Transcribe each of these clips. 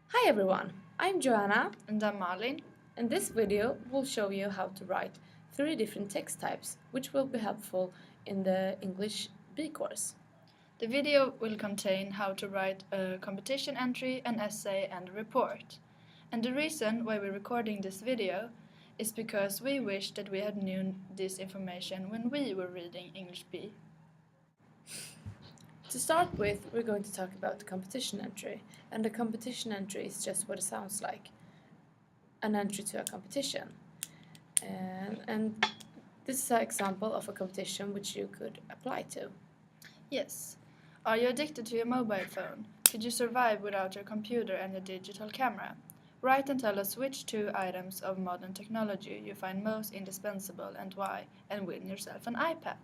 Hi everyone, I'm Joanna, And I'm Malin. and this video will show you how to write 3 different text types, which will be helpful in the English B course. The video will contain how to write a competition entry, an essay, and a report. And the reason why we're recording this video is because we wish that we had known this information when we were reading English B. To start with, we're going to talk about the competition entry, and the competition entry is just what it sounds like, an entry to a competition. And this is an example of a competition which you could apply to. Yes. Are you addicted to your mobile phone? Could you survive without your computer and your digital camera? Write and tell us which 2 items of modern technology you find most indispensable and why, and win yourself an iPad.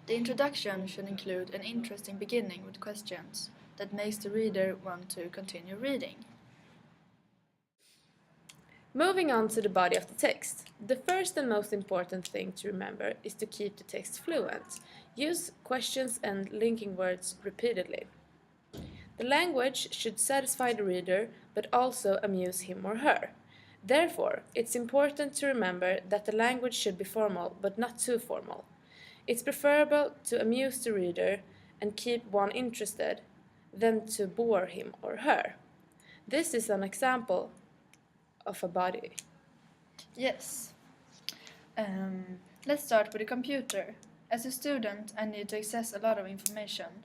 The introduction should include an interesting beginning with questions that makes the reader want to continue reading. Moving on to the body of the text. The first and most important thing to remember is to keep the text fluent. Use questions and linking words repeatedly. The language should satisfy the reader, but also amuse him or her. Therefore, it's important to remember that the language should be formal, but not too formal. It's preferable to amuse the reader and keep one interested than to bore him or her. This is an example of a body. Yes. Let's start with the computer. As a student, I need to access a lot of information.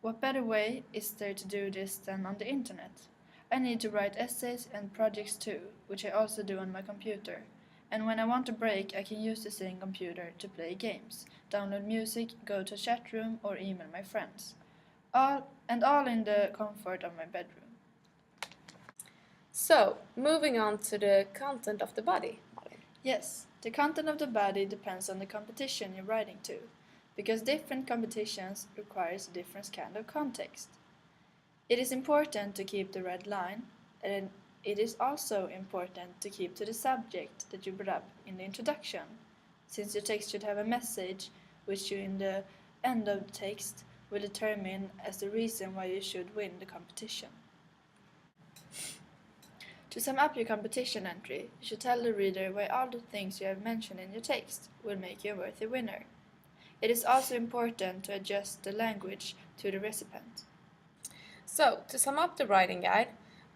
What better way is there to do this than on the internet? I need to write essays and projects too, which I also do on my computer. And when I want a break, I can use the same computer to play games, download music, go to a chat room, or email my friends. All in the comfort of my bedroom. So, moving on to the content of the body. Yes, the content of the body depends on the competition you're writing to, because different competitions requires different kind of context. It is important to keep the red line, and it is also important to keep to the subject that you brought up in the introduction, since your text should have a message which you in the end of the text will determine as the reason why you should win the competition. To sum up your competition entry, you should tell the reader why all the things you have mentioned in your text will make you a worthy winner. It is also important to adjust the language to the recipient. So, to sum up the writing guide,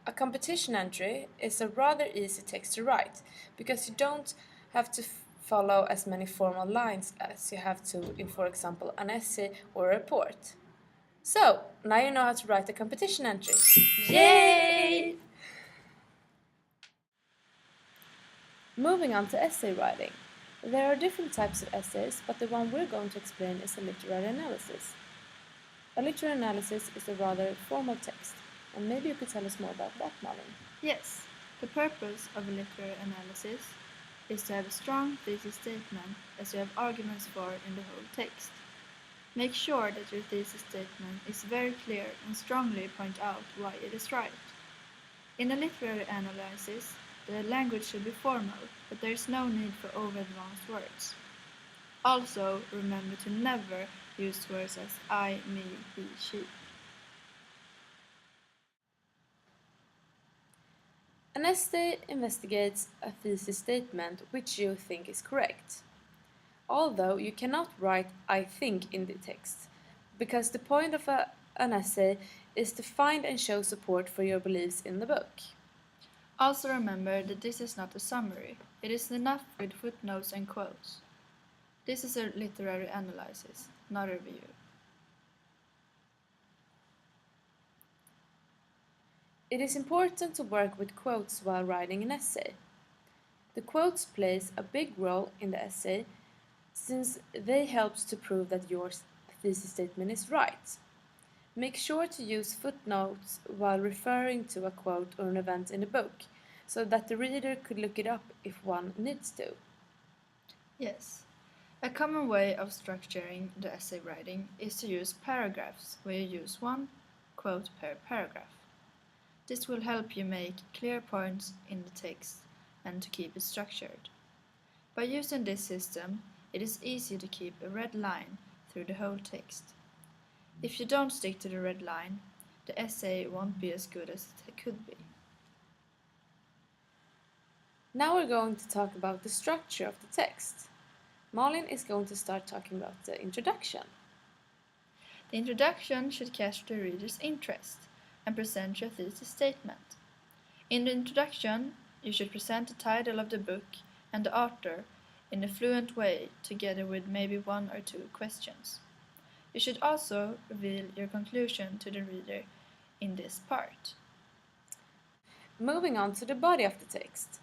a competition entry is a rather easy text to write because you don't have to follow as many formal lines as you have to in, for example, an essay or a report. So, now you know how to write a competition entry. Yay! Moving on to essay writing. There are different types of essays, but the one we're going to explain is a literary analysis. A literary analysis is a rather formal text, and maybe you could tell us more about that, Malin. Yes, the purpose of a literary analysis is to have a strong thesis statement as you have arguments for in the whole text. Make sure that your thesis statement is very clear and strongly point out why it is right. In a literary analysis, the language should be formal, but there is no need for over-advanced words. Also, remember to never use words as I, me, he, she. An essay investigates a thesis statement which you think is correct. Although you cannot write I think in the text, because the point of an essay is to find and show support for your beliefs in the book. Also remember that this is not a summary. It is enough with footnotes and quotes. This is a literary analysis, not a review. It is important to work with quotes while writing an essay. The quotes plays a big role in the essay since they help to prove that your thesis statement is right. Make sure to use footnotes while referring to a quote or an event in the book, so that the reader could look it up if one needs to. Yes. A common way of structuring the essay writing is to use paragraphs, where you use one quote per paragraph. This will help you make clear points in the text and to keep it structured. By using this system, it is easy to keep a red line through the whole text. If you don't stick to the red line, the essay won't be as good as it could be. Now we're going to talk about the structure of the text. Malin is going to start talking about the introduction. The introduction should catch the reader's interest and present your thesis statement. In the introduction, you should present the title of the book and the author in a fluent way, together with maybe 1 or 2 questions. You should also reveal your conclusion to the reader in this part. Moving on to the body of the text.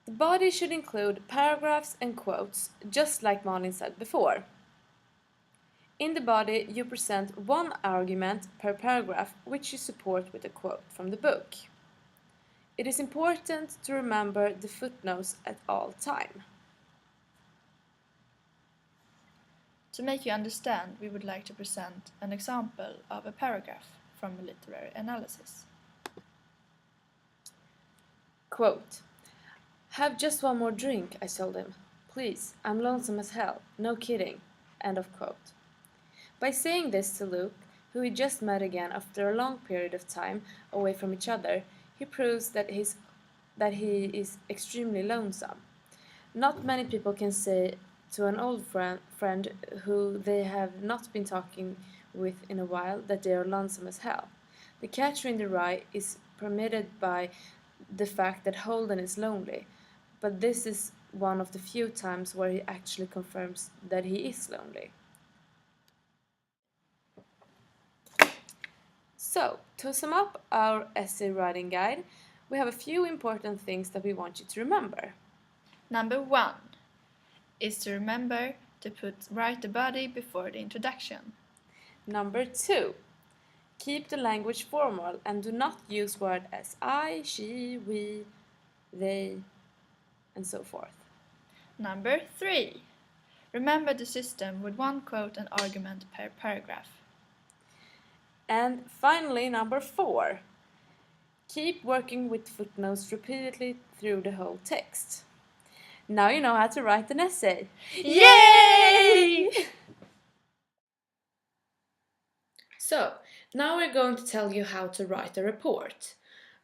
The body should include paragraphs and quotes, just like Malin said before. In the body, you present one argument per paragraph, which you support with a quote from the book. It is important to remember the footnotes at all time. To make you understand, we would like to present an example of a paragraph from a literary analysis. Quote, "Have just one more drink," I told him. "Please, I'm lonesome as hell. No kidding." End of quote. By saying this to Luke, who he just met again after a long period of time away from each other, he proves that he is extremely lonesome. Not many people can say to an old friend who they have not been talking with in a while that they are lonesome as hell. The catcher in the rye is permitted by the fact that Holden is lonely, but this is one of the few times where he actually confirms that he is lonely. So, to sum up our essay writing guide, we have a few important things that we want you to remember. Number 1 is to remember to write the body before the introduction. Number 2, keep the language formal and do not use words as I, she, we, they, and so forth. Number 3, remember the system with one quote and argument per paragraph. And finally, number 4, keep working with footnotes repeatedly through the whole text. Now you know how to write an essay. Yay! So, now we're going to tell you how to write a report.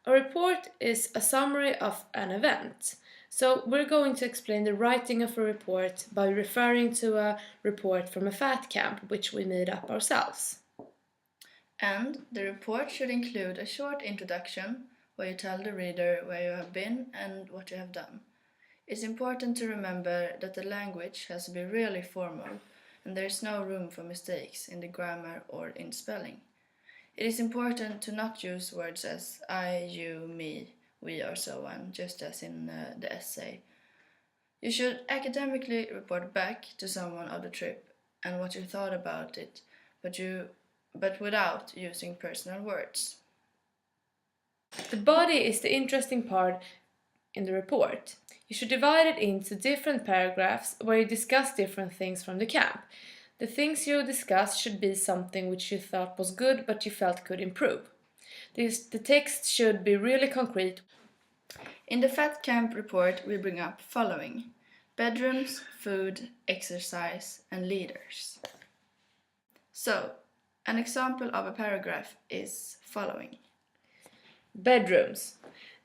A report is a summary of an event. So, we're going to explain the writing of a report by referring to a report from a fat camp which we made up ourselves. And the report should include a short introduction where you tell the reader where you have been and what you have done. It's important to remember that the language has to be really formal and there is no room for mistakes in the grammar or in spelling. It is important to not use words as I, you, me, we, or so on, just as in the essay. You should academically report back to someone of the trip and what you thought about it, but without using personal words. The body is the interesting part in the report. You should divide it into different paragraphs where you discuss different things from the camp. The things you discuss should be something which you thought was good but you felt could improve. The text should be really concrete. In the Fat Camp report, we bring up following: bedrooms, food, exercise, and leaders. So, an example of a paragraph is following: Bedrooms.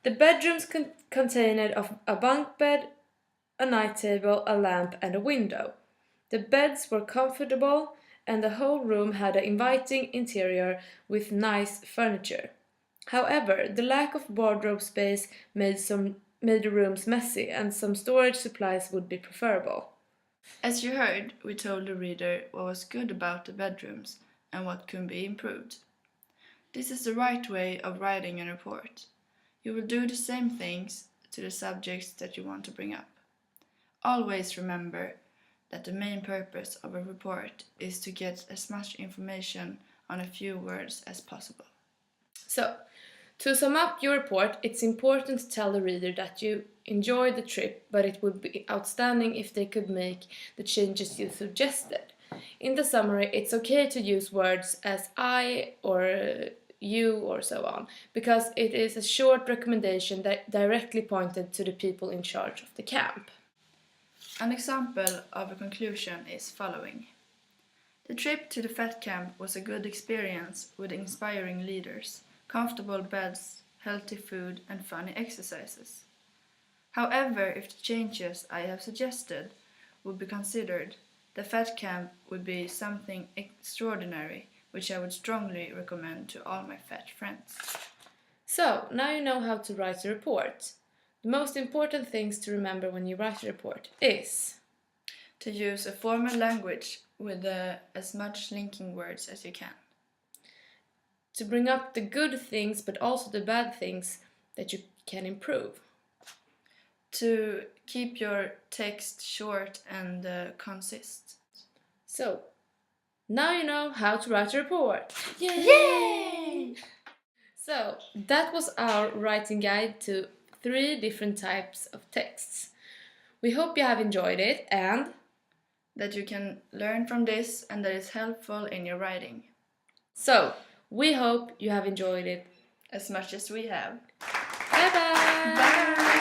The bedrooms contained of a bunk bed, a night table, a lamp, and a window. The beds were comfortable, and the whole room had an inviting interior with nice furniture. However, the lack of wardrobe space made the rooms messy, and some storage supplies would be preferable. As you heard, we told the reader what was good about the bedrooms and what could be improved. This is the right way of writing a report. You will do the same things to the subjects that you want to bring up. Always remember that the main purpose of a report is to get as much information on a few words as possible. So, to sum up your report, it's important to tell the reader that you enjoyed the trip, but it would be outstanding if they could make the changes you suggested. In the summary, it's okay to use words as I or you or so on, because it is a short recommendation that directly pointed to the people in charge of the camp. An example of a conclusion is following: The trip to the Fat Camp was a good experience with inspiring leaders, comfortable beds, healthy food, and funny exercises. However, if the changes I have suggested would be considered, the Fat Camp would be something extraordinary, which I would strongly recommend to all my fat friends. So, now you know how to write a report. The most important things to remember when you write a report is to use a formal language with as much linking words as you can. to bring up the good things but also the bad things that you can improve. To keep your text short and concise. So, now you know how to write a report. Yay! So, that was our writing guide to 3 different types of texts. We hope you have enjoyed it and that you can learn from this and that it's helpful in your writing. So, we hope you have enjoyed it as much as we have. Bye bye! Bye!